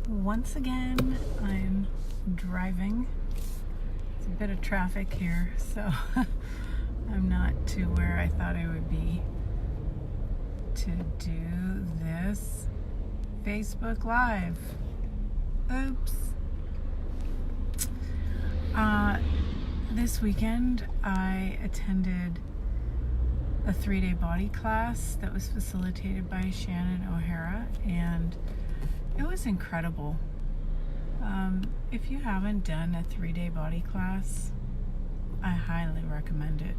Once again, I'm driving. It's a bit of traffic here, so I'm not to where I thought I would be to do this Facebook Live. Oops. This weekend, I attended a 3-day body class that was facilitated by Shannon O'Hara, and it was incredible. If you haven't done a 3-day body class, I highly recommend it.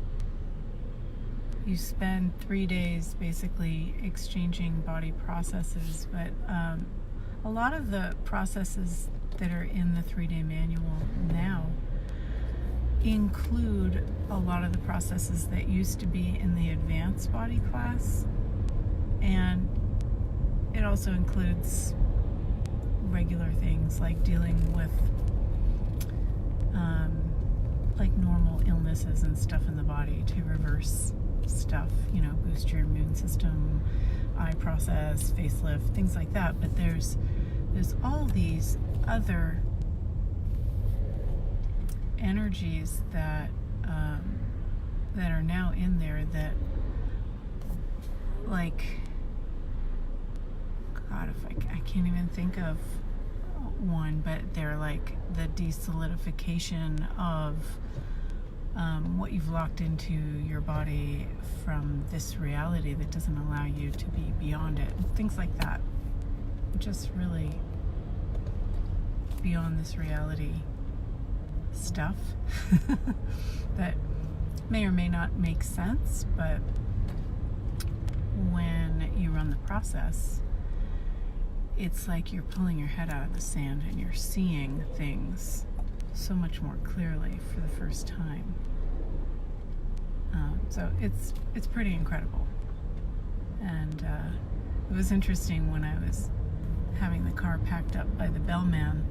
You spend 3 days basically exchanging body processes, but a lot of the processes that are in the 3-day manual now include a lot of the processes that used to be in the advanced body class, and it also includes regular things like dealing with like normal illnesses and stuff in the body to reverse stuff, boost your immune system, eye process, facelift, things like that. But there's all these other energies that are now in there that, like, God, if I can't even think of one, but they're like the desolidification of what you've locked into your body from this reality that doesn't allow you to be beyond it. Things like that. Just really beyond this reality stuff that may or may not make sense, but when you run the process, it's like you're pulling your head out of the sand and you're seeing things so much more clearly for the first time. So it's pretty incredible. And it was interesting when I was having the car packed up by the bellman.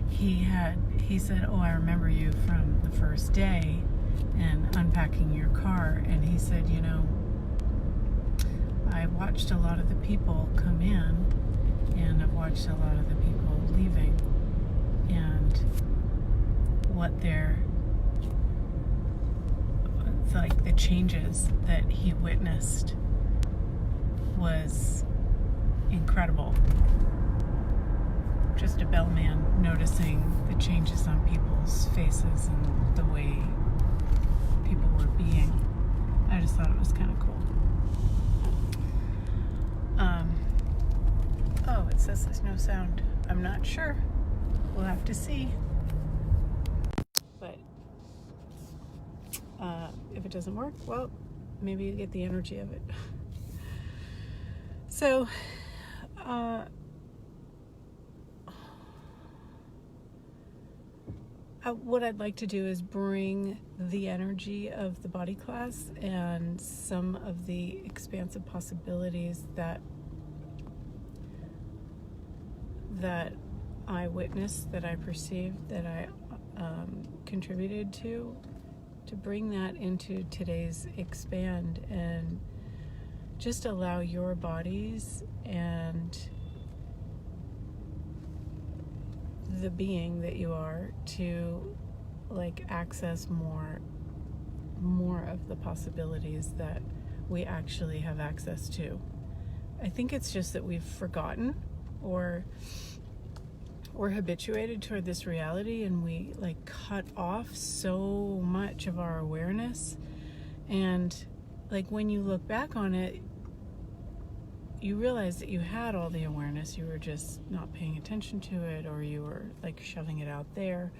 He said, "Oh, I remember you from the first day and unpacking your car." And he said, I watched a lot of the people come in, and I've watched a lot of the people leaving, and what like the changes that he witnessed was incredible. Just a bellman noticing the changes on people's faces and the way people were being. I just thought it was kind of cool. Oh, it says there's no sound. I'm not sure. We'll have to see. But if it doesn't work, well, maybe you get the energy of it. So, what I'd like to do is bring the energy of the body class and some of the expansive possibilities that I witnessed, that I perceived, that I contributed to bring that into today's Expand, and just allow your bodies and the being that you are to access more of the possibilities that we actually have access to. I think it's just that we've forgotten, or we're habituated toward this reality, and we cut off so much of our awareness. And when you look back on it, you realize that you had all the awareness, you were just not paying attention to it, or you were shoving it out there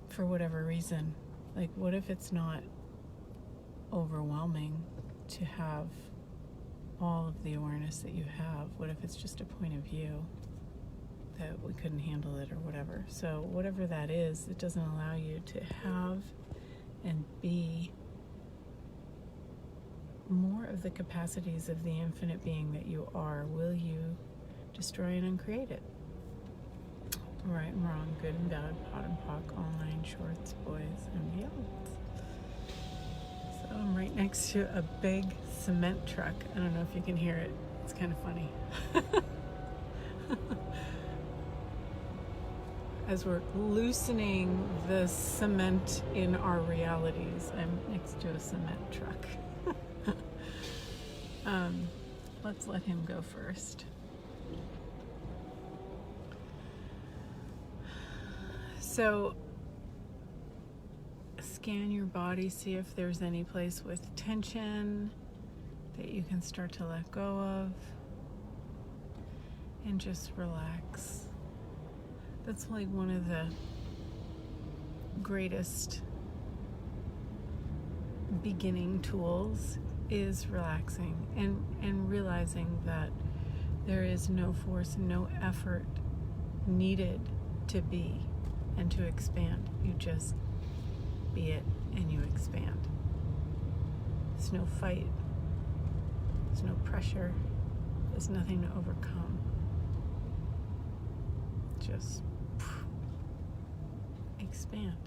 for whatever reason. What if it's not overwhelming to have all of the awareness that you have? What if it's just a point of view that we couldn't handle it, or whatever? So whatever that is, it doesn't allow you to have and be more of the capacities of the infinite being that you are. Will you destroy and uncreate it? Right and wrong, good and bad, pot and pock, online, shorts, boys, and beyond. So I'm right next to a big cement truck. I don't know if you can hear it. It's kind of funny. As we're loosening the cement in our realities. I'm next to a cement truck. Let's let him go first. So scan your body, see if there's any place with tension that you can start to let go of, and just relax. That's like one of the greatest beginning tools is relaxing and realizing that there is no force, no effort needed to be and to expand. You just be it and you expand. There's no fight. There's no pressure. There's nothing to overcome. Just expand.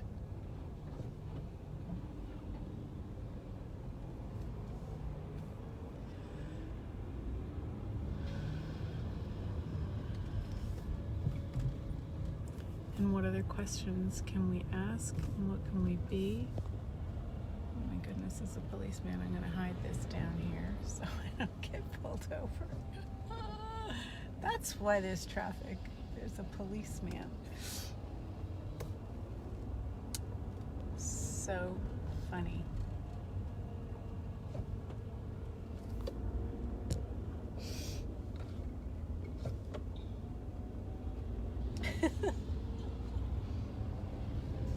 And what other questions can we ask? And what can we be? Oh my goodness, as a policeman, I'm going to hide this down here so I don't get pulled over. That's why there's traffic. There's a policeman. So funny.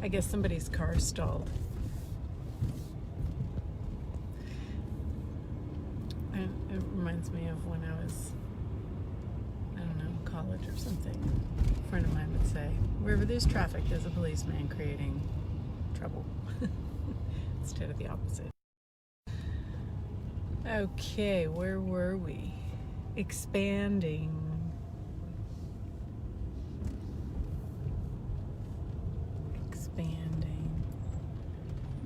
I guess somebody's car stalled. And it reminds me of when I was, I don't know, college or something. A friend of mine would say, wherever there's traffic, there's a policeman creating trouble. Instead of the opposite. Okay, where were we? Expanding. Expanding.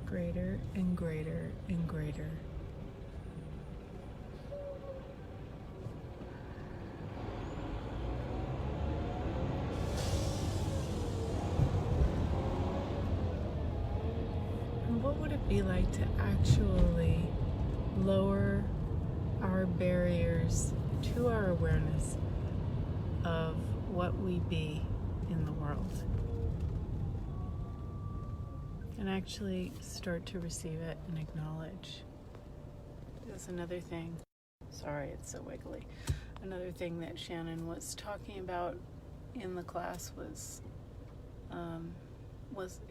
Greater and greater and greater. And what would it be like to actually lower our barriers to our awareness of what we be in the world? And actually start to receive it and acknowledge. That's another thing. Sorry, it's so wiggly. Another thing that Shannon was talking about in the class was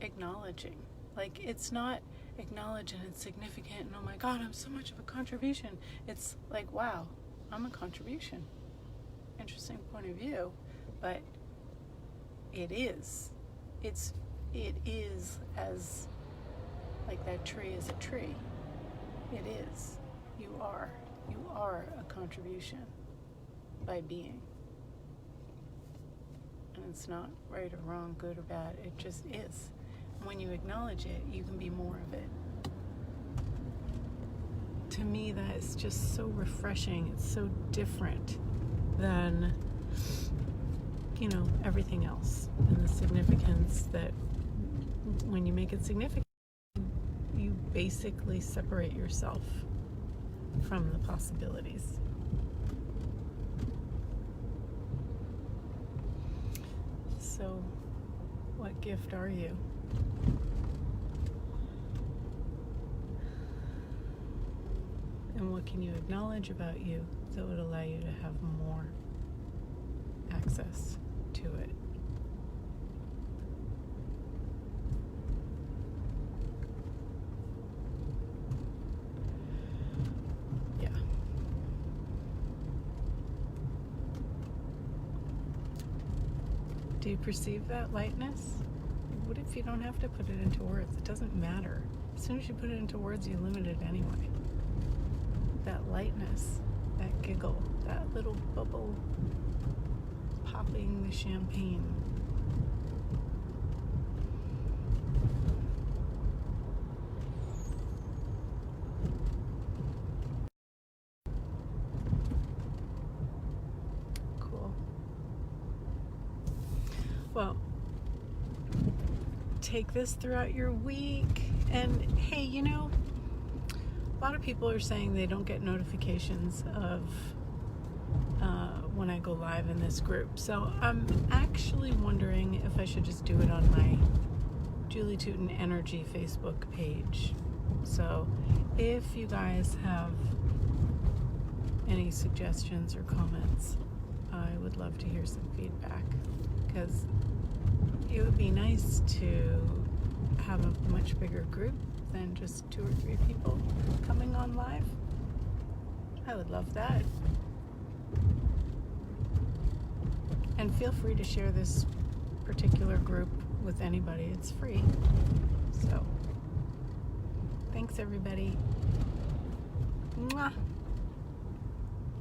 acknowledging. Like, it's not acknowledge and it's significant and oh my God, I'm so much of a contribution. It's like, wow, I'm a contribution. Interesting point of view, but it is. It is as, like that tree is a tree. It is. You are. You are a contribution by being. And it's not right or wrong, good or bad. It just is. And when you acknowledge it, you can be more of it. To me, that is just so refreshing. It's so different than, you know, everything else. And the significance that when you make it significant, you basically separate yourself from the possibilities. So, what gift are you? And what can you acknowledge about you that would allow you to have more access to it? Yeah. Do you perceive that lightness? What if you don't have to put it into words? It doesn't matter. As soon as you put it into words, you limit it anyway. That lightness, that giggle, that little bubble popping the champagne. Cool. Well, take this throughout your week. And hey, you know, a lot of people are saying they don't get notifications of when I go live in this group. So I'm actually wondering if I should just do it on my Julie Tootin Energy Facebook page. So if you guys have any suggestions or comments, I would love to hear some feedback, because it would be nice to have a much bigger group than just 2 or 3 people coming on live. I would love that. And feel free to share this particular group with anybody. It's free. So, thanks everybody. Mwah.